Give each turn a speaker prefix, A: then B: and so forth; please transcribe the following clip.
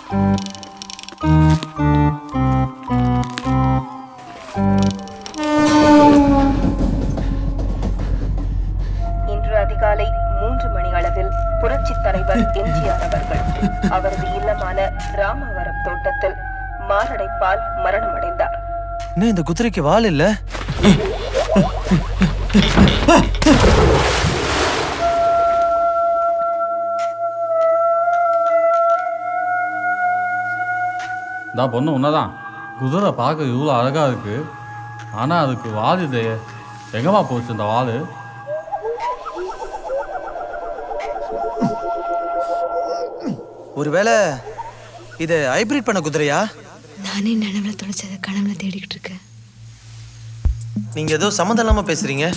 A: இன்று அதிகாலை 3 மணி அளவில் புரட்சித் தலைவர் எம்ஜிஆர் அவர்கள் அவரது இல்லமான ராமவரம் தோட்டத்தில் மாரடைப்பால் மரணமடைந்தார்.
B: இன்னும் இந்த குதிரைக்கு வால் இல்ல.
C: தான் பொண்ணு உன்னதான். குதிரை பார்க்க இவ்வளோ அழகாக இருக்கு, ஆனால் அதுக்கு வால் இல்லையே. எங்கம்மா போச்சு இந்த வால்?
B: ஒருவேளை இது ஹைபிரிட் பண்ண குதிரையா?
D: நானே நினைவுல தொலைச்சதை கனவுல தேடிக்கிட்டு இருக்கேன்.
B: நீங்க ஏதோ சம்மந்தம் இல்லாம பேசுறீங்க.